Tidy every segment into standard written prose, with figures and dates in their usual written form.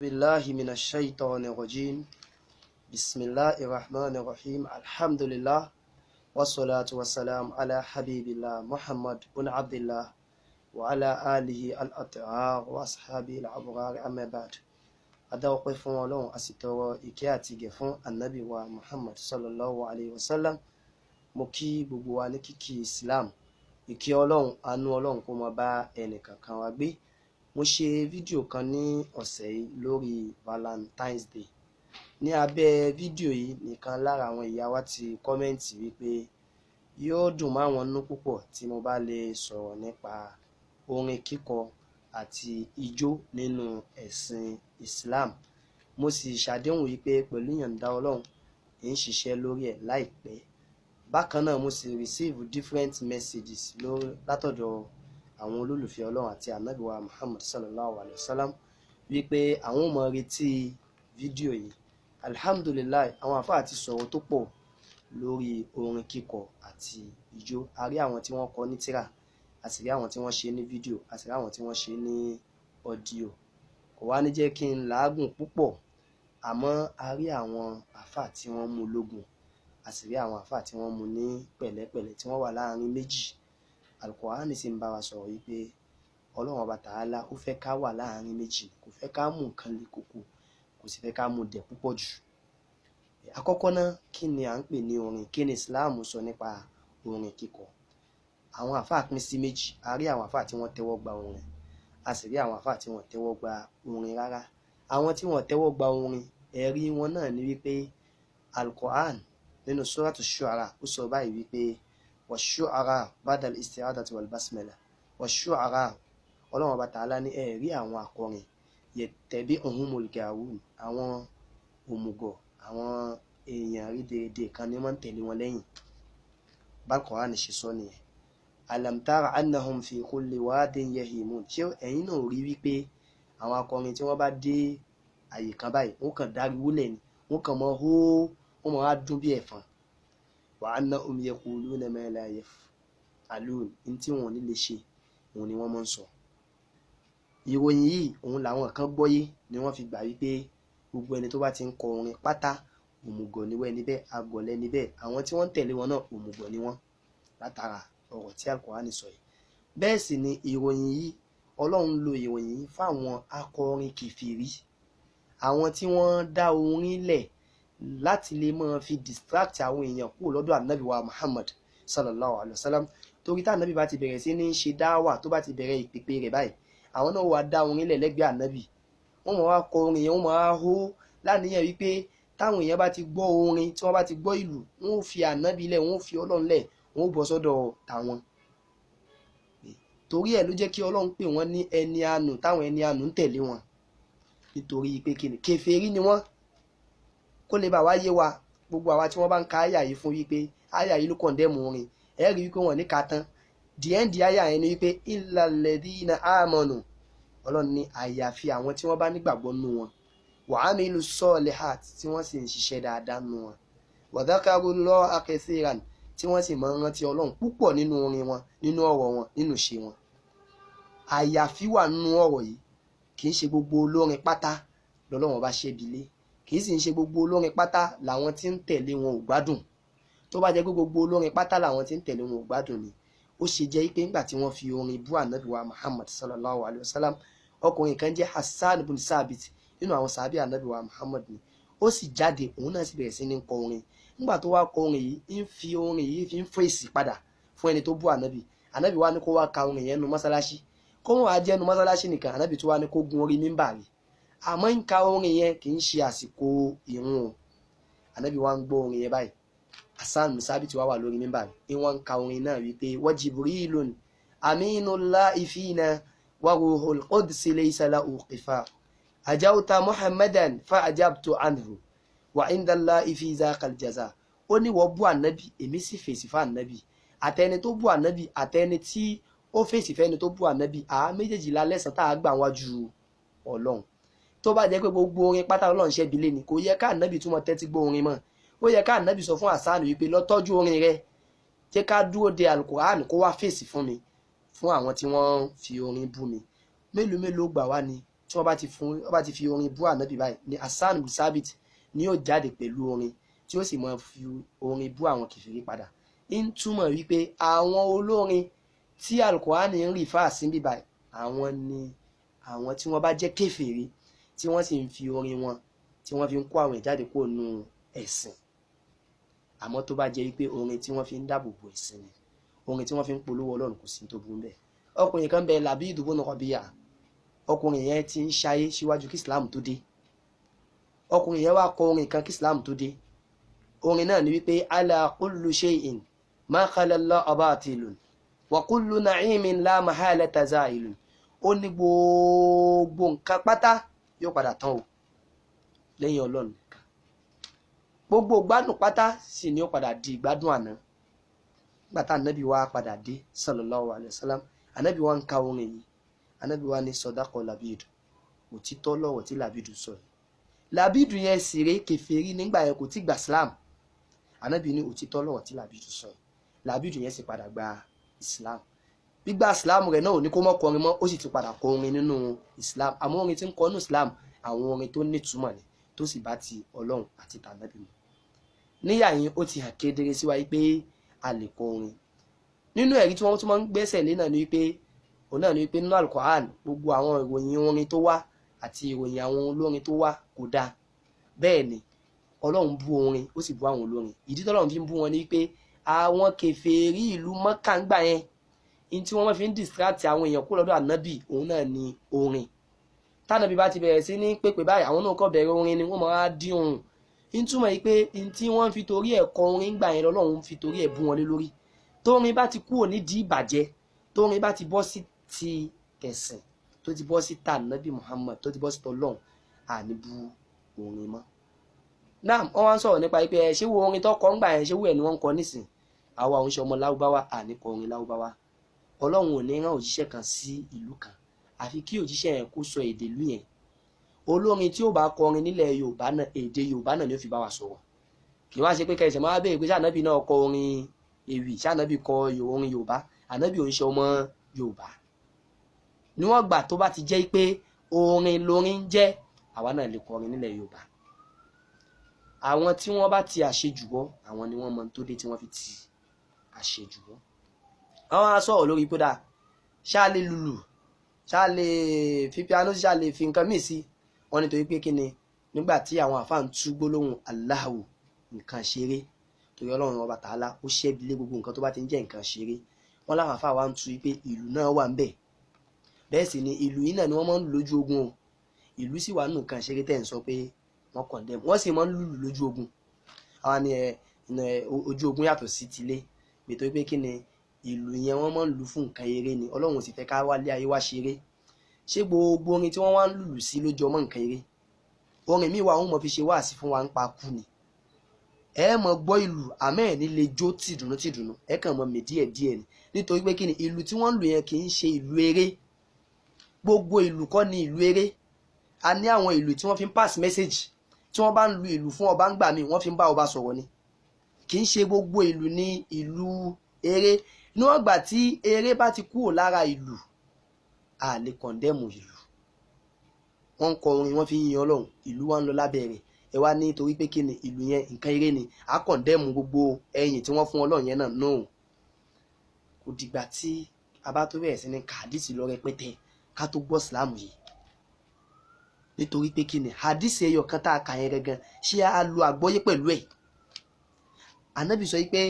بالله من الشيطان الرجيم بسم الله الرحمن الرحيم الحمد لله والصلاة والسلام على حبيب الله محمد بن عبد الله وعلى آله الأطهار وأصحابه الأبرار أما بعد adáwọ́pẹ́ fún Ọlọ́run a sì tọrọ ìkẹ́ àti ìgẹ̀ fún ànábì wa Muhammad sallallahu alayhi wa sallam. Mo kí gbogbo wa ní kíkí Islam, ìkẹ́ Ọlọ́run àánú Ọlọ́run kó máa bá ẹnìkankan wa gbé. Mo ṣe fídíò kan ní ọ̀sẹ̀ yìí lórí Valentine's Day. Ní abẹ́ fídíò yìí nìkan lára àwọn ìyá wa ti kọ́mẹ́ǹtì wípé yóò dùn mọ́ àwọn nínú púpọ̀ tí mo bá lè sọ̀rọ̀ nípa orin kíkọ àti ijó nínú ẹ̀sìn Islam. Mo sì ṣàdéhùn wípé pẹ̀lú ìyọ̀ǹda Ọlọ́run ń ṣiṣẹ́ lórí ẹ̀ láìpẹ́. Bákan náà mo sì receive different messages látọ̀dọ̀ àwọn olólùfẹ́ Ọlọ́run àti ànábì wa Muhammad sallallahu alayhi wa sallam wípé àwọn ò mọ retí fídíò yìí. Alhamdulillah, àwọn àfáà ti sọ̀rọ̀ tó pọ̀ lórí orin kíkọ àti ijó. A rí àwọn tí wọ́n kọ ní tírà, a sì rí àwọn tí wọ́n ṣe ní fídíò, a sì rí àwọn tí wọ́n ṣe ní ọ́díò. Kò wá ní jẹ́ kí n làágùn púpọ̀, àmọ́ a rí àwọn àfáà tí wọ́n mú lógun, a sì rí àwọn àfáà tí wọ́n mú ní pẹ̀lẹ́pẹ̀lẹ́ tí wọ́n wà láàrin méjì. Al-Qur'an sì ń bá wa sọ̀rọ̀ wípé Ọlọ́run Ọba Ta'ala ó fẹ́ ká wà láàrin méjì, kò fẹ́ ká mú nǹkan le koko, kò sì fẹ́ ká mú dẹ̀ púpọ̀ jù. Àkọ́kọ́ náà, kí ni à ń pè ní orin? Kí ni Islam sọ nípa orin kíkọ? Àwọn àfáà pín sí méjì. A rí àwọn àfáà tí wọ́n tẹ́wọ́ gba orin, a sì rí àwọn àfáà tí wọ́n tẹ́wọ́ gba orin rárá. Àwọn tí wọ́n tẹ́wọ́ gba orin, ẹ̀rí wọn náà ni wípé Al-Qur'an nínú Suratu Shu'ara ó sọ báyìí wípé wash-shu'ara ba'da al-isti'adati wal-basmala. Wash-shu'ara, Ọlọ́run Ọba Ta'ala ní ẹ̀rí àwọn akọrin yattabi'uhumul gawun, àwọn òmùgọ̀, àwọn èèyàn rídèrèdè kan ní wọ́n ń tẹ̀lé wọn lẹ́yìn. Al-Qur'an ṣe sọ nìyẹn. Alam tara annahum fi kulli wadin yahimun. Ṣé ẹ̀yin náà rí wípé àwọn akọrin tí wọ́n bá dé àyè kan báyìí wọ́n kàn dáriwó lẹ̀ ni, wọ́n kàn mọ́ hó, wọ́n mọ́ á dún bí ẹ̀fọn. Wa annahum yaquluna ma la yaf'alun, ní tí wọ́n ní lè ṣe òun ni wọ́n mọ́ ń sọ. Ìròyìn yìí òun làwọn kan gbọ́yé ni wọ́n fi gbà wípé gbogbo ẹni tó bá ti ń kọ orin pátá òmùgọ̀ ni wọ́n, ẹni bẹ́ẹ̀ agọ̀lẹ́ ni bẹ́ẹ̀, àwọn tí wọ́n ń tẹ̀lé wọn náà òmùgọ̀ ni wọ́n, látara ọ̀rọ̀ tí Al-Qur'an sọ yìí. Bẹ́ẹ̀ sì ni ìròyìn yìí, Ọlọ́run lo ìròyìn yìí fáwọn akọrin kèfèrí, àwọn tí wọ́n dá orin lẹ̀ láti lè máa fi distract àwọn èèyàn kúrò lọ́dọ̀ ànábì wa Muhammad sallallahu alayhi wa sallam. Torí tá ànábì bá ti bẹ̀rẹ̀ sí ní ṣe dáwà, tó bá ti bẹ̀rẹ̀ ìpèpè rẹ̀ báyìí, àwọn náà wá dá orin lẹ̀ lẹ́gbẹ̀ẹ́ ànábì, wọ́n máa wá kọ orin yẹn, wọ́n máa hó láníyàn wípé táwọn èèyàn bá ti gbọ́ orin, tí wọ́n bá ti gbọ́ ìlú, wọ́n ó fi ànábì lẹ̀, wọ́n ó fi Ọlọ́run lẹ̀, wọ́n ó bọ́ sọ́dọ̀ tàwọn. Torí ẹ̀ ló jẹ́ kí Ọlọ́run pè wọ́n ní ẹni àánú, táwọn ẹni àánú ń tẹ̀lé wọn, nítorí pé kíni kèfèrí ni wọ́n. Kó lè bá wá yé wa, gbogbo àwa tí wọ́n bá ń ka àyà yìí fún wípé àyà yìí ló kọ̀ndẹ́mù orin, ẹ rí wípé wọ́n ní ká tán. The end àyà yẹn ni wípé illal ladhina amanu, Ọlọ́run ní àyàfi àwọn tí wọ́n bá nígbàgbọ́ nínú wọn, wa amilu solihat, tí wọ́n sì ń ṣiṣẹ́ dáadáa nínú wọn, wa dhakarullaha kathiran, tí wọ́n sì máa ń rántí Ọlọ́run púpọ̀ nínú orin wọn, nínú ọ̀rọ̀ wọn, nínú ìṣe wọn. Àyàfi wà nínú ọ̀rọ̀ yìí. Kì í ṣe gbogbo olórin pátá lọ́lọ́run bá ṣẹ́bi lé, kì í sì ń ṣe gbogbo olórin pátá làwọn tí ń tẹ̀lé wọn ò gbádùn. Tó bá jẹ́ pé gbogbo olórin pátá làwọn tí ń tẹ̀lé wọn ò gbádùn ni, ó ṣe jẹ́ pé nígbà tí wọ́n fi orin bú ànábì wa Muhammad sallallahu alayhi wa sallam, ọkùnrin kan jẹ́ Hassan ibn Sabit nínú àwọn sàábì ànábì wa Muhammad ni, ó sì jáde, òun náà sì bẹ̀rẹ̀ sí ní kọ orin. Nígbà tó wá kọ orin yìí, ń fi orin yìí fi ń fèsì padà fún ẹni tó bú ànábì. Ànábì wá ní kó wá ka orin yẹn nu mọ́sálásí, kó wọ́n á jẹ́ nu mọ́sálásí nìkan, ànábì tó wá ní kó gun orí mímbàrí. Àmọ́ ń ka orin yẹn kì í ṣe àsìkò ìrun o. Ànábì wá ń gbọ́ orin yẹn báyìí, Hassan ibn Sabit wá wà lórí mímbàrí, wọ́n ń ka orin náà wípé wa Jibrilun aminullahi fina wa ruhul qudsi laysa lahu qifa ajawta Muhammadan fa ajabtu anhu wa indallahi fi zakal jaza. Ó ní wọ́n bú ànábì, èmi sì fèsì fún ànábì. Àtẹni tó bú ànábì àtẹni tí ó fèsì fẹ́ni tó bú ànábì, méjèèjì la lẹ́san tá a gbà wájú Ọlọ́run. Tó bá jẹ́ pé gbogbo orin pátá Ọlọ́run ṣẹ́bi lé ni, kò yẹ ká ànábì túmọ̀ tẹ́tí gbọ́ orin mọ́. Ó yẹ ká ànábì sọ fún Hassan wípé lọ tọ́jú orin rẹ, jẹ́ ká dúró de Al-Qur'an kó wá fèsì fún mi, fún àwọn tí wọ́n fi orin bú mi. Mélòó mélòó gbà wá ni tí wọ́n bá ti fi orin bú ànábì báyìí ni Hassan bin Sabit ni yóò jáde pẹ̀lú orin tí ó sì máa fi orin bú àwọn kèfèrí padà. ń túmọ̀ wípé àwọn olórin tí Al-Qur'ani ń rí fáàsì bí báyìí àwọn ni àwọn tí wọ́n bá jẹ́ kèfèrí tí wọ́n sì ń fi orin wọn tí wọ́n fi ń kó àwọn ìjáde kó nu ẹ̀sìn. Àmọ́ tó bá jẹ́ wípé orin tí wọ́n fi ń dáàbò bo ẹ̀sìn ni, orin tí wọ́n fi ń polówó Ọlọ́run, kò sí tó burú bẹ́ẹ̀. Ọkùnrin kan bẹ Labid ibn Rabi'a, ọkùnrin yẹn ti ń ṣayé síwájú kí Islam tó dé. Ọkùnrin yẹn wá kọ orin kan kí Islam tó dé. Orin náà ni wípé ala kullu shay'in ma khala Allaha batilun wa kullu na'imin la mahalata za'ilun. Ó ní gbogbo nǹkan pátá yóò padà tán o lẹ́yìn Ọlọ́run nìkan. Gbogbo gbádùn pátá sì ni ó padà di ìgbádùn àná. Nígbà tá ànábì wa padà dé sallallahu alaihi wasallam, ànábì wa ń ka orin yìí, ànábì wa ní sadaqa Labid, òtítọ́ lọ́rọ̀ tí Labid sọ yìí. Labid yẹn sì ré kèfèrí nígbà yẹn kò tí gba Islam. Ànábì ní òtítọ́ lọ́rọ̀ tí Labid sọ yìí. Labid yẹn sì padà gba Islam. Gbígbà Islam rẹ̀ náà ò ní kó mọ́ kọrin mọ́, ó sì ti padà kọ orin nínú Islam. Àmọ́ orin tí ń kọ nínú Islam àwọn orin tó nítumọ̀ ni, tó sì bá ti Ọlọ́run àti tànábì mu. Níyà yín ó ti hàn kedere sí wa pé a lè kọ orin. Nínú ẹ̀rí tí wọ́n tún máa ń gbẹ́sẹ̀ lé náà ni wípé òun náà ni wípé nínú Al-Qur'an gbogbo àwọn ìròyìn orin tó wá àti ìròyìn àwọn olórin tó wá kò dáa. Bẹ́ẹ̀ ni Ọlọ́run bú orin, ó sì bú àwọn olórin. Ìdí tí Ọlọ́run fi ń bú wọn ni wípé àwọn kèfèrí ìlú Mọ́kà ń gbà yẹn, in tí wọ́n fi ń distract àwọn èèyàn kúrò lọ́dọ̀ ànábì òun náà ni orin. Tànábì bá ti bẹ̀rẹ̀ sí ní pépè báyìí, àwọn náà kọ́ bẹ̀rẹ̀ orin ni wọ́n máa dín ohùn. ń túmọ̀ yìí pé in tí wọ́n fi torí ẹ̀ kọ orin gbà yẹn lọ́lọ́run fi torí ẹ̀ bú wọn lé lórí. Tórin bá ti kúrò nídìí ìbàjẹ́, tórin bá ti bọ́ sí ti ẹ̀sìn, tó ti bọ́ sí tànábì Muhammad, tó ti bọ́ sí tọlọ́run, àní bú orin mọ́. Náà wọ́n wá ń sọ̀rọ̀ nípa pé ṣé wo orin tó kọ ń gbà yẹn, ṣé wo ẹ̀ ni wọ́n ń kọ nísìn. Àwa òun ṣe ọmọ Lárúbáwá, àní kọ orin Lárúbáwá. Ọlọ́run ò ní rán òjíṣẹ́ kan sí ìlú kan àfi kí òjíṣẹ́ yẹn kó sọ èdè ìlú yẹn. Olórin tí ó bá kọrin nílẹ̀ Yorùbá náà, èdè Yorùbá náà ni ó fi bá wa sọ̀rọ̀. Kì í wá ṣe pé kẹsẹ̀ máa béèrè pé ṣànábì náà kọ orin ewì, ṣànábì kọ orin Yorùbá. Ànábì òun ṣe ọmọ Yorùbá. Níwọ̀n gbà tó bá ti jẹ́ pé orin lórin jẹ́, àwa náà lè kọrin nílẹ̀ Yorùbá. Àwọn tí wọ́n bá ti àṣejù bọ́, àwọn ni wọ́n mọ tó dé tí wọ́n fi ti àṣejù bọ́. Àwọn á sọ̀rọ̀ lórí pé dà ṣá lè lùlù, ṣá lè fi piano, ṣá lè fi nǹkan míì sí. Wọ́n ní torí pé kí ni, nígbà tí àwọn àfáà ń tú gbólóhùn Allahu nǹkan ṣeré, torí Ọlọ́run Ọba Tàálà ó ṣẹ́bi lé gbogbo nǹkan tó bá ti ń jẹ́ nǹkan ṣeré. Wọ́n láwọn àfáà wá ń tú pé ìlú náà wà ń bẹ̀. Bẹ́ẹ̀ sì ni ìlú yìí náà ni wọ́n máa ń lù lójú ogun o. Ìlú sì wà nù nǹkan ṣeré tẹ́ ń sọ pé wọ́n condemn. Wọ́n sì máa ń lùlù lójú ogun. Àwọn ni ojú ogun yàtọ̀ sí tilé. Nítorí pé kí ni, ìlú yẹn wọ́n máa ń lù fún nǹkan eré ni. Ọlọ́run sì fẹ́ ká wálé ayé wá ṣeré. Ṣé gbogbo orin tí wọ́n wá ń lùlù sí lójú ọmọ nǹkan eré? Orin míì wà wọ́n mọ̀ fi ṣe wáàsí fún wa ń pa kú ni. Ẹ mọ̀ gbọ́ ìlú àmọ́ ẹ̀ ní lè jó tìdùnnú, ẹ kàn mọ̀ mí díẹ̀díẹ̀ ni. Nítorí pé kí ni, ìlú tí wọ́n ń lù yẹn kì í ṣe ìlú eré. Gbogbo ìlú kọ́ ni ìlú eré. A ní àwọn ìlú tí wọ́n fi ń pass message. Tí wọ́n bá ń lu ìlú fún ọba ń gbà mí, wọ́n fi ń bá ọba sọ̀rọ̀ ni. Kì í ṣe gbogbo ìlú ní ìlú eré. Níwọ̀n gbà tí eré bá ti kúrò lára ìlú, a lè condemn ìlú. Wọ́n ń kọ orin, wọ́n fi ń yin Ọlọ́run, ìlú wa ń lọ lábẹ́ rẹ̀. Ẹ wá ní torí pé kí ni, ìlú yẹn nǹkan eré ni, a condemn gbogbo ẹ̀yìn tí wọ́n fún Ọlọ́run yẹn náà. No. Kò dìgbà tí a bá tó bẹ̀rẹ̀ sí ní hadisi lọ rẹpẹtẹ ká tó gbọ́ Islam yìí. Nítorí pé kí ni, hadisi ẹyọ kan tá a kà yẹn gangan, ṣé a lo àgbọ́yé pẹ̀lú ẹ̀? Ànábì sọ pé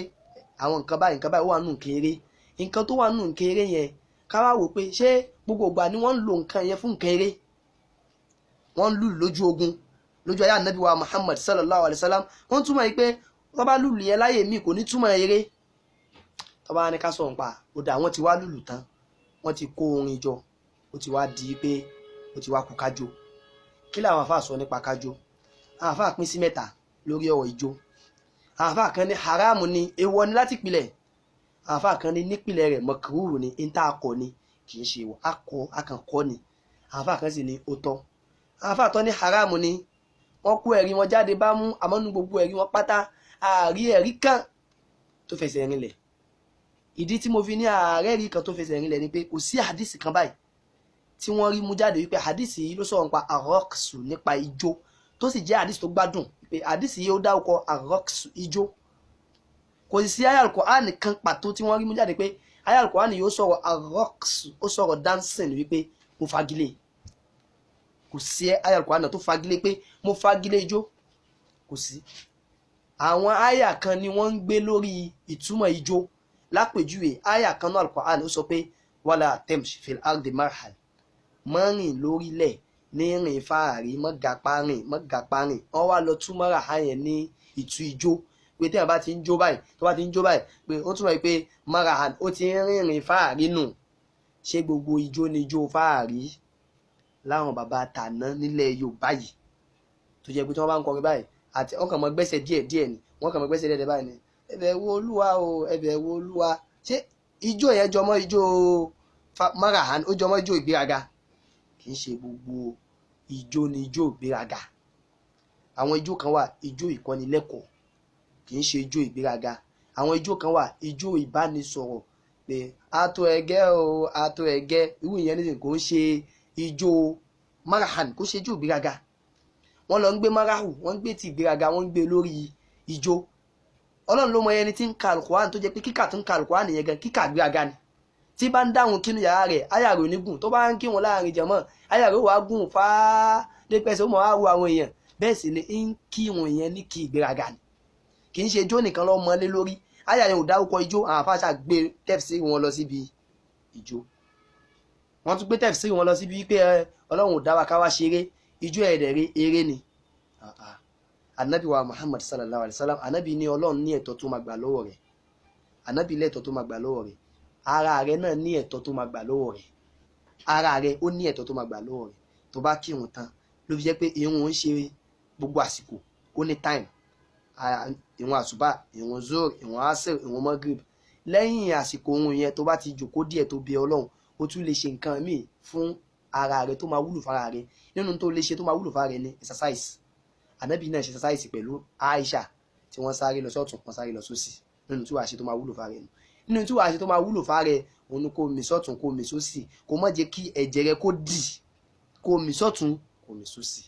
àwọn nǹkan báyìí ó wà nù nǹkan eré. Nǹkan tó wà nù nǹkan eré yẹn, ká wá wò pé ṣé gbogbo ìgbà ni wọ́n ń lo nǹkan yẹn fún nǹkan eré? Wọ́n ń lùlù lójú ogun, lójú ayé ànábì wa Muhammad sallallahu alaihi wasallam. Wọ́n túmọ̀ yìí pé wọ́n bá lùlù yẹn láyé mi kò ní túmọ̀ eré. Tó bá ní ká sọ nípa, ó dà wọ́n ti wá lùlù tán, wọ́n ti kó orin jọ, ó ti wá di pé ó ti wá kú kájó. Kí làwọn àfáà sọ nípa kájó? Àwọn àfáà pín sí mẹ́ta lórí ọ̀rọ̀ ijó. Àwọn àfáà kan ní haramu ni, èèwọ̀ ni láti pilẹ̀. Àwọn àfáà kan ní nípìlẹ̀ rẹ̀ makruhu ni, ń tá akọ ni, kì í ṣe èèwọ̀, akànkọ́ ni. Àwọn àfáà kan sì ní ó tọ́. Àwọn àfáà tó ní haramu ni, wọ́n kó ẹ̀rí wọn jáde bá mú, àmọ́ nínú gbogbo ẹ̀rí wọn pátá ààrí ẹ̀rí kan tó fẹsẹ̀ rinlẹ̀. Ìdí tí mo fi ní ààrẹ ẹ̀rí kan tó fẹsẹ̀ rinlẹ̀ ni pé kò sí hadisi kan báyìí tí wọ́n rí mú jáde wípé hadisi yìí ló sọ̀rọ̀ nípa arọ́ksù nípa ijó tó sì jẹ́ hadisi tó gbádùn wípé hadisi yìí ó dárúkọ arọ́ksù ijó. Kò sì sí aya Al-Qur'an kan pàtó tí wọ́n rí mú jáde pé aya Al-Qur'an yóò sọ̀rọ̀ arọ́ksù ó sọ̀rọ̀ dancing wípé mo fagilé. Kò sí aya Al-Qur'an tó fagilé pé mo fagilé ijó, kò sí. Àwọn aya kan ni wọ́n ń gbé lórí ìtumọ̀ ijó. Lápèjúwe aya kan náà Al-Qur'an ó sọ pé wala tamshi fil ardi marhan, mọ́rìn lórílẹ̀ ní rìn fáàrí, mọ́gàpá rìn. Wọ́n wá lọ túmọ̀ ra yẹn ní ìtú ijó pé tí wọ́n bá ti ń jó báyìí tó bá ti ń jó báyìí pé ó túmọ̀ pé marahan ó ti ń rìn fáàrí nù. Ṣé gbogbo ijó ni ijó fáàrí? Láwọn bàbá tàná nílẹ̀ Yorùbá yìí tó jẹ́ pé tí wọ́n bá ń kọrin báyìí àti wọ́n kàn mọ́ gbẹ́sẹ̀ díẹ̀ ni wọ́n kàn mọ́ gbẹ́sẹ̀ díẹ̀ báyìí ni ẹ̀bẹ̀ wo Olúwa o ẹ̀bẹ̀ wo Olúwa. Ṣé ijó yẹn jọmọ́ ijó marahan ó jọmọ́ ijó ìgbéraga? Kì í ṣe gbogbo ijó ni ijó ìgbéraga. Àwọn ijó kan wà ijó ìkọ́nilẹ́kọ̀ọ́, kì í ṣe ijó ìgbéraga. Àwọn ijó kan wà ijó ìbánisọ̀rọ̀ pé ato ẹ̀gẹ́ o ato ẹ̀gẹ́, irú ìyẹn nísìnyí kò ń ṣe ijó marahan, kò ṣe ijó ìgbéraga. Wọ́n lọ ń gbé marahu, wọ́n ń gbé ti ìgbéraga, wọ́n ń gbé lórí ijó. Ọlọ́run ló mọ ẹni tí ń ka Al-Qur'an tó jẹ́ pé kíkà tó ń ka Al-Qur'an yẹn gan kíkà ìgbéraga ni. Tí bá ń dáhùn kínú yàrá rẹ̀ aya rẹ̀ onígùn, tó bá ń kírun láàrin jàmọ́ aya rẹ̀ wà gùn fáá dé pẹ́sẹ̀ ó mọ̀ wá wo àwọn èèyàn. Bẹ́ẹ̀ sì ni ń kírun yẹn ní kí ìgbéraga ni, kì í ṣe ijó nìkan ló mọ lé lórí. Aya yẹn ò dárúkọ ijó, àwọn àfáàṣà gbé tafsiri wọn lọ síbi ijó. Wọ́n tún gbé tafsiri wọn lọ síbi wípé Ọlọ́run ò dá wa ká wá ṣeré, ijó ẹ̀dẹ̀rẹ̀ eré ni. Ànábì wa Muhammad sallallahu alaihi wasallam, ànábì ní Ọlọ́run ní ẹ̀tọ́ tó máa gbà lọ́wọ́ rẹ̀. Ànábì lẹ́tọ̀ tó máa gbà lọ́wọ́ rẹ̀. Ara rẹ̀ náà ní ẹ̀tọ́ tó máa gbà lọ́wọ́ rẹ̀. Ara rẹ̀ ó ní ẹ̀tọ́ tó máa gbà lọ́wọ́ rẹ̀. Tó bá kírun tán ló fi jẹ́ pé ìrun ń ṣe gbogbo àsìkò, ó ní time. Ìrun àsùbá, ìrun zuhr, ìrun asr, ìrun maghrib. Lẹ́yìn àsìkò ohun yẹn tó bá ti jókòó díẹ̀ tó bẹ Ọlọ́run, ó tún lè ṣe nǹkan míì fún ara rẹ̀ tó máa wúlò fara rẹ̀. Nínú tó lè ṣe tó máa wúlò fara rẹ̀ ni exercise. Ànábì náà ṣe exercise pẹ̀lú Aisha tí wọ́n sáré lọ sọ́tún wọ́n sáré lọ sósì. Nínú tí wàá ṣe tó máa wúlò fara rẹ̀ nù. Nínú tí wàá ṣe tó máa wúlò fara rẹ̀ òun ni kó mì sọ́tún kó mì sósì, kó má jẹ́ kí ẹ̀jẹ̀ rẹ̀ kó dì, kó mì sọ́tún kó mì sósì.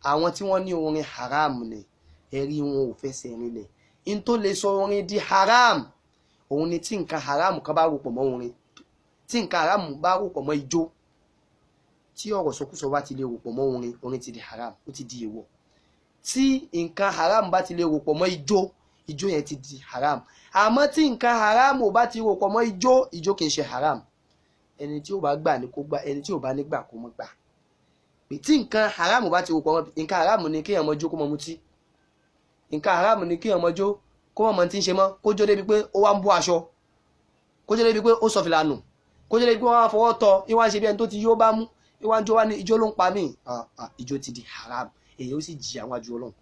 Àwọn tí wọ́n ní orin haram ni ẹ̀rí wọn ò fẹsẹ̀ rinlẹ̀. In tó lè sọ orin di haram òun ni tí nǹkan haram kan bá rò pọ̀ mọ́ orin, tí nǹkan haram bá rò pọ̀ mọ́ ijó. Tí ọ̀rọ̀ sọkúsọ bá ti lè rò pọ̀ mọ́ orin, orin ti di haram, ó ti di èèwọ̀. Tí nǹkan haram bá ti lè rò pọ̀ mọ́ ijó, ijó yẹn ti di haram. Àmọ́ tí nǹkan haram ò bá ti rò pọ̀ mọ́ ijó, ijó kì í ṣe haram. Ẹni tí ó bá gbà ni kó gbà, ẹni tí ò bá ní gbà kó má gbà. Tí nǹkan haram bá ti rò pọ̀ mọ́, nǹkan haram ni kéèyàn mọ jó kó mọ mutí. Nǹkan haram ni kéèyàn mọ jó kó mọ tí ń ṣe mọ́, kó jó débi pé ó wá ń bú aṣọ, kó jó débi pé ó sọ fìlà nù, kó jó débi pé wọ́n á fọwọ́ tọ́, ìwọ́n ṣe bí ẹni tó ti yó bá mú, ìwọ́n jó wá ní ijó ló ń pa mí. Ijó ti di haram, èyí ó sì jìyà wájú Ọlọ́run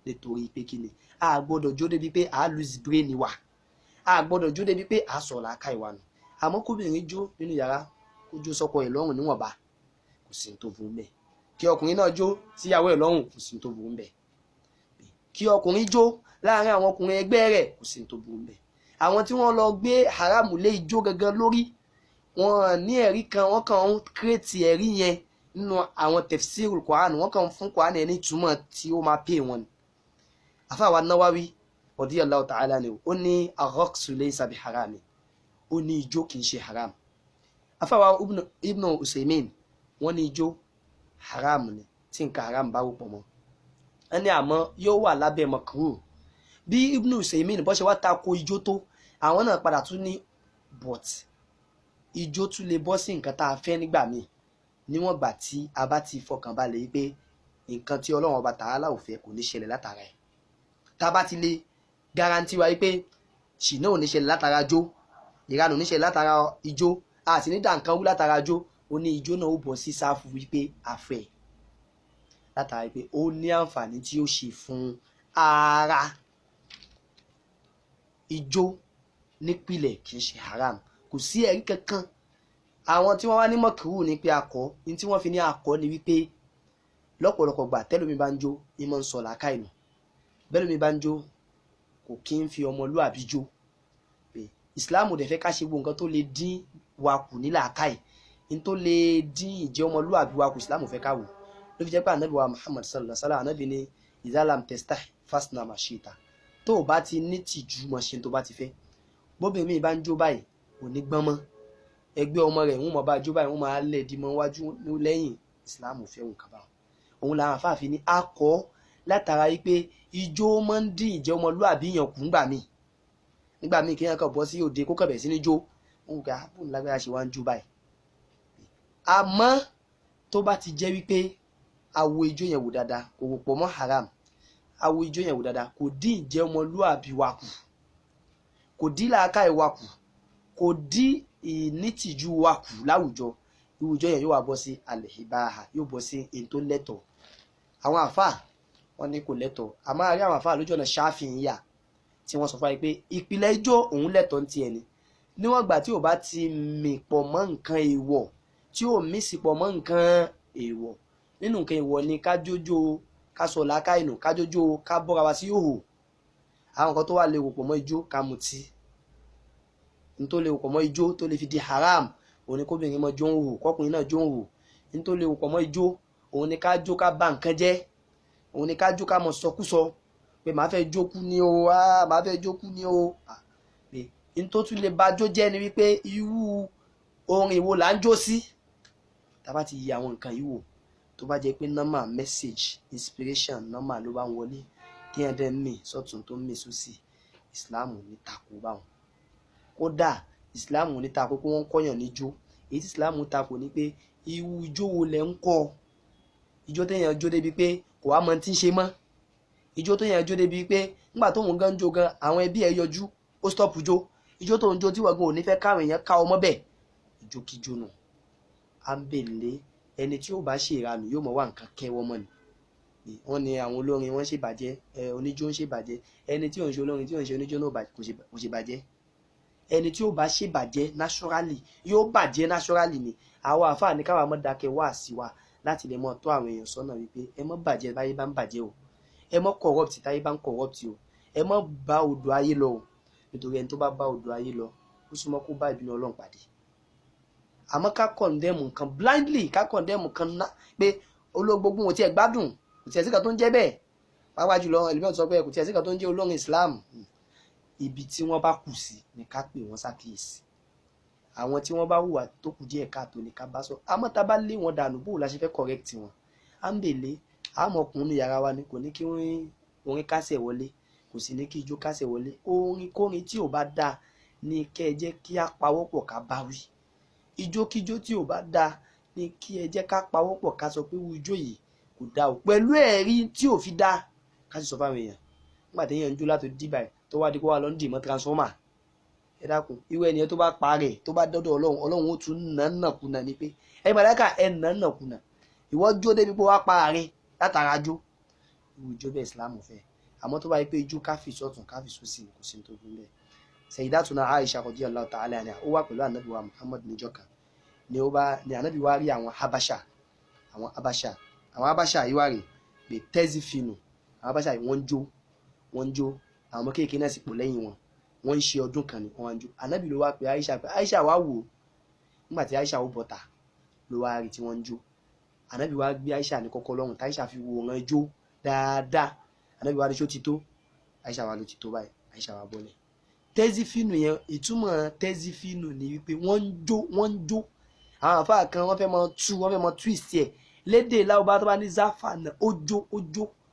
nítorí pé kí ni a gbọ́dọ̀ jó débi pé a lose brain wa, a gbọ́dọ̀ jó débi pé a sọ̀ làákà ìwà nù. Àmọ́ kóbìnrin jó nínú yàrá kó jó sọ́kọ ẹ̀ lọ́rùn níwọ̀nba, kò sí tó burú ńbẹ̀. Kí ọkùnrin náà jó síyàwó ẹ̀ lọ́rùn, kò sí tó burú ńbẹ̀. Kí ọkùnrin jó láàrin àwọn ọkùnrin ẹgbẹ́ rẹ̀, kò sí tó burú ńbẹ̀. Àwọn tí wọ́n lọ gbé haramu lé ijó gangan lórí, wọ́n ní ẹ̀rí kan, wọ́n kàn ń kírètì ẹ̀rí yẹn nínú àwọn tafsirul Qur'an, wọ́n kàn ń fún Qur'an ẹni túmọ̀ tí ó máa pè wọn ni. Àfáà Nawawi radiyallahu ta'ala ni ó ní ar-raqsu laysa bi harami, ó ní ijó kì í ṣe haram. Àfáà Ibn Usaymin wọ́n ní ijó haram ni tí nǹkan haram bá wò pọ̀ mọ́. Ẹni àmọ́ yóò wà lábẹ́ makruh. Bí Ibn Usaymin bó ṣe wá tako ijó tó, àwọn náà padà tún ní but ijó tún lè bọ́ sí nǹkan tá a fẹ́ nígbà míì níwọ̀n gbà tí a bá ti fọkàn balẹ̀ pé nǹkan tí Ọlọ́run Ọba Ta'ala ò fẹ́ kò ní ṣẹlẹ̀ látara ẹ̀. Tá bá ti lè garanti wa pé ṣìnà ò ní ṣẹlẹ̀ látara jó, ìranù ò ní ṣẹlẹ̀ látara ijó, àti ní dànkan wú látara jó, ó ní ijó náà ó bọ́ sí sáfù wípé a fẹ́ látara pé ó ní àǹfààní tí ó ṣe fún ara. Ijó nípìlẹ̀ kì í ṣe haram, kò sí ẹ̀rí kankan. Àwọn tí wọ́n wá ní mọ̀kúrú ni pé akọ, ní tí wọ́n fi ní akọ ni wípé lọ́pọ̀lọpọ̀ gbà tẹ́lómi bá ń jó ìmọ̀ ń sọ làákàyè nù, bẹ́lómi bá ń jó kò kí ń fi ọmọlúàbí jó. Ìsìláàmù dẹ̀ fẹ́ ká ṣe gbogbo nǹkan tó lè dín wa kù ní làákàyè. in tó lè dín ìjẹ́ ọmọlúwàbí wa kù Islam fẹ́ ká wò ló fi jẹ́ pé ànábì wa Muhammad sallallahu alaihi wasallam ànábì ní izalam testahi fasna mashita tó o bá ti ní tìjú mọ́ ṣe tó bá ti fẹ́ bóbìnrin mi bá ń jó báyìí ò ní gbọ́n mọ́ ẹgbẹ́ ọmọ rẹ̀ wọ́n mọ̀ bá jó báyìí wọ́n máa lẹ̀ dí mọ́ wájú lẹ́yìn Islam fẹ́ òun kaba òun làwọn afáàfin ní akọ́ látara wípé ijó máa ń dín ìjẹ́ ọmọlúwàbí yàn kù nígbà míì kéèyàn kàn bọ́ sí òde kó kẹ̀bẹ̀ sí ní jó òun kà bóun lágbára ṣe wá ń jó báyìí àmọ́ tó bá ti jẹ́ wípé awo ijó yẹn wò dáadáa kò wò pọ̀ mọ́ haram awo ijó yẹn wò dáadáa kò dín ìjẹ́ ọmọlúwàbí wa kù kò dín làákàyè wa kù kò dín ìnítìjú wa kù láwùjọ ìwùjọ yẹn yóò wá bọ́ sí al-ibaha yóò bọ́ sí èyí tó lẹ́tọ̀ọ́ àwọn àfáà wọn ní kò lẹ́tọ̀ọ́ àmọ́ àrí àwọn àfáà lójú ọ̀nà Ṣáfi'íyà tí wọ́n sọ fún wa pé ìpìlẹ̀ ijó òun lẹ́tọ̀ọ́ ní tiẹ̀ ni níwọ̀n ìgbà tí ò bá ti mì pọ̀ mọ́ nǹkan èèwọ̀ tí ò mí sì pọ̀ mọ́ nǹkan èèwọ̀ nínú nǹkan èèwọ̀ ni ká jójó ká sọ làákàyè nù ká jójó ká bọ́ra wa sí hòhò àwọn kan tó wà lè wò pọ̀ mọ́ ijó ká mutí ní tó lè wò pọ̀ mọ́ ijó tó lè fi di haram òun ni kóbìnrin mọ́ jó ń hò kọkùnrin náà jó ń hò ní tó lè wò pọ̀ mọ́ ijó òun ni ká jó ká bà nǹkan jẹ́ òun ni ká jó ká mọ̀ sọkúsọ pé màá fẹ́ jókú ni o màá fẹ́ jókú ni o pé ní tó tún lè ba jó jẹ́ ni wípé irú orin wo là ń jó sí tá bá ti yí àwọn nǹkan yìí wò tó bá jẹ́ pé normal message inspiration normal ló bá ń wọlé kí ẹ̀ dẹ́ mì sọ́tún tó mì sósì Islam ní tako báwọn kódà Islam ní tako pé wọ́n kọ́yàn níjó èyí tí Islam tako ní pé irú ijó wo lẹ̀ ń kọ́ ijó téèyàn jó débi pé kò wá mọ tí ń ṣe mọ́ ijó téèyàn jó débi pé nígbà tó ń gan jó gan àwọn ẹbí ẹ̀ yọjú ó stop jó ijó tó ń jó tí wọ́n gan ò ní fẹ́ káwọn èèyàn ká ọmọ bẹ́ẹ̀ ìjókíjó nù à ń bèlè ẹni tí ó bá ṣe ìranù yóò mọ̀ wá nǹkan kẹ́wọ́ mọ́ ni wọ́n ní àwọn olórin wọ́n ṣèbàjẹ́ oníjó ń ṣèbàjẹ́ ẹni tí ò ń ṣe olórin tí ò ń ṣe oníjó náà kò ṣèbàjẹ́ ẹni tí ó bá ṣèbàjẹ́ naturally yóò bàjẹ́ naturally ni àwọn àfáà ní káwa mọ́ dákẹ́ wá sí wa láti lè mọ́ tó àwọn èèyàn sọ́nà wípé ẹ mọ́ bàjẹ́ báyé bá ń bàjẹ́ o ẹ mọ́ corrupt táyé bá ń corrupt o ẹ mọ́ bá odò ayé lọ o nítorí ẹni tó bá bá odò ayé lọ ó súnmọ́ kó bá ìbínú Ọlọ́run pàdé àmọ́ ká condemn nǹkan blindly ká condemn nǹkan ná pé olóògbógun ò tiẹ̀ gbádùn kò tiẹ̀ síkà tó ń jẹ́ bẹ́ẹ̀ pàápàá jùlọ ẹlòmíràn sọ pé kò tiẹ̀ síkà tó ń jẹ́ olórin Islam ibi tí wọ́n bá kù sí ni ká pè wọ́n ṣàkíyèsí àwọn tí wọ́n bá hùwà tó kù díẹ̀ káàtó ni ká bá sọ àmọ́ tá bá lé wọn dànù bóò la ṣe fẹ́ correct wọn à ń bèlè àmọ́ ọkùnrin yàrá wa ni kò ní kí orin kásẹ̀ wọlé kò sì ní kí ijó kásẹ̀ wọlé orin kórin tí ò bá dáa ni kẹ́ ẹ jẹ́ kí á pawọ́pọ̀ ká bá wí ijókíjó tí ò bá dáa ni kí ẹ jẹ́ ká pawọ́pọ̀ ká sọ pé ijó yìí kò dáa o pẹ̀lú ẹ̀rí tí ò fi dáa ká sì sọ fáwọn èèyàn nígbà tí èèyàn ń jó láti dìbà tó wá di kó wá lọ ń dì mọ́ transformer ẹ dákun irú ẹnìyẹn tó bá pa rẹ̀ tó bá dọ́dọ̀ Ọlọ́run ó tún nànàkúnà ni pé ẹ màláíkà ẹ nànàkúnà ìwọ jó débi pé wá pa rẹ̀ látara jó irú ijó bẹ́ẹ̀ Islam fẹ́ àmọ́ tó bá yẹ pé ijó káfí sọ́tún káfí sósì kò sí tó gún bẹ́ẹ̀ Sayyidatuna Aisha radiyallahu ta'ala anha ó wà pẹ̀lú ànábì wa Muhammad níjọ́ kan ni ànábì wa rí àwọn Habasha yìí wà rè pé tẹ́sí finu àwọn Habasha yìí wọ́n ń jó àwọn ọmọ kéèké náà sì pò lẹ́yìn wọn wọ́n ń ṣe ọdún kan ní wọ́n ń jó ànábì ló wá pé Aisha wá wò nígbà tí Aisha ó bọ̀tà ló wá rí tí wọ́n ń jó ànábì wá gbé Aisha ní kọ́kọ́ lọ́rùn tí Aisha fi wo wọn jó dáadáa ànábì wá ní ṣó ti tó Aisha wá ló ti tó báyìí Aisha wá bọ́lẹ̀ tẹ́sífínù yẹn ìtumọ̀ tẹ́sífínù ni wípé wọ́n ń jó àwọn àfáà kan wọ́n fẹ́ mọ twist ẹ̀ lédè láwùbá tó bá ní záfànà ó jó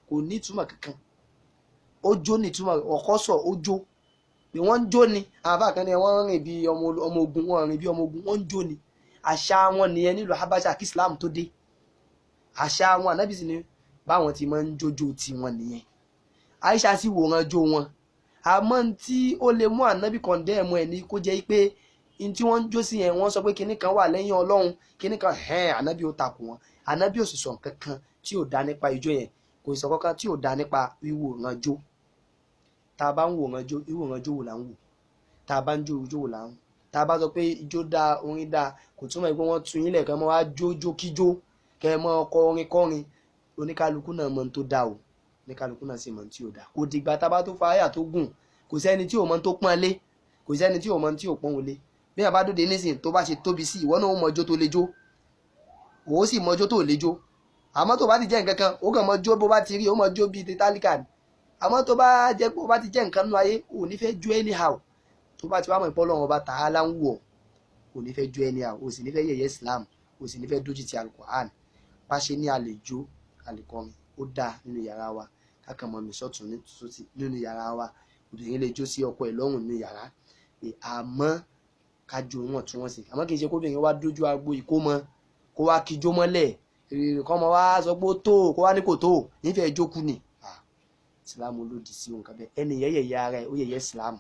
kò ní ìtumọ̀ kankan ó jó ní ìtumọ̀ ọ̀kọ́sọ̀ ó jó pé wọ́n ń jó ni àwọn àfáà kan ní wọ́n rìn bí ọmọ ogun wọ́n ń jó ni àṣà wọn nìyẹn nílùú Habasha kí Islam tó dé àṣà wọn ànábì sì ni báwọn ti máa ń jójó tiwọn nìyẹn Aisha sì wòran jó wọn àmọ́ tí ó lè mú ànábì kọ̀ndẹ́ẹ̀mù ẹ̀ ní kó jẹ́ pé in tí wọ́n ń jó sí yẹn wọ́n sọ pé kinní kan wà lẹ́yìn Ọlọ́run kinní kan ànábì ó takò wọn ànábì ò sì sọ nǹkan kan tí ò dá nípa ijó yẹn kò sì sọ kankan tí ò dá nípa wíwòran jó tá a bá ń wòran jó ìwòran jó wò là ń wò tá a bá ń jó ijó wò là ń wò tá a bá sọ pé ijó dá orin dá kò túmọ̀ pé wọ́n tún yín lẹ̀ kẹ́ mọ́ wá jó kíjó kẹ́ mọ́ kọ orin kọrin oníkálukú náà mọ̀ tó dá o oníkálukú náà sì mọ̀ tí ò dá kò dìgbà tá a bá tó fa àyà tó gùn kò sẹ́ni tí ò mọ̀ tó pọ́n lé kò sẹ́ni tí ò mọ̀ tí ò pọ́n wọlé bí ẹ bá dóde nísìn tó bá ṣe tóbi sí ìwọ náà ó mọjó tó lè jó ó sì mọjó tó lè jó àmọ́ tó bá ti jẹ́ nǹkan kan ó kàn mọjó bó bá ti rí ó mọjó bíi ti tálíkà ni àmọ́ tó bá jẹ́ pé ó bá ti jẹ́ nǹkan nínú ayé ò ní fẹ́ jó anyhow tó bá ti wá mọ̀ ìpọ́ Ọlọ́run ọba tààlà ń wọ̀ ò ní fẹ́ jó anyhow ò sì ní fẹ́ yẹ̀yẹ́ Islam ò sì ní fẹ́ dójú ti Al-Qur'an bá ṣe ní àlejò àlekọrin ó dáa nínú yàrá wa kákan mọ́ mi sọ́tún nínú yàrá wa obìnrin lè jó sí ọkọ ẹ̀ lọ́rùn nínú yàrá àmọ́ ká jó wọn tí wọ́n sì àmọ́ kì í ṣe kóbìnrin wá dójú agbo ìkómọ kó wá kíjó mọ́lẹ̀ kọ́mọ wá sọ pé ó tó kó wá ní kò tó nífẹ̀ẹ́ jókù ni Islam lòdì sí nǹkan bẹ́ẹ̀ ẹni yẹ̀yẹ̀ ara ẹ̀ ó yẹ̀yẹ́ Islam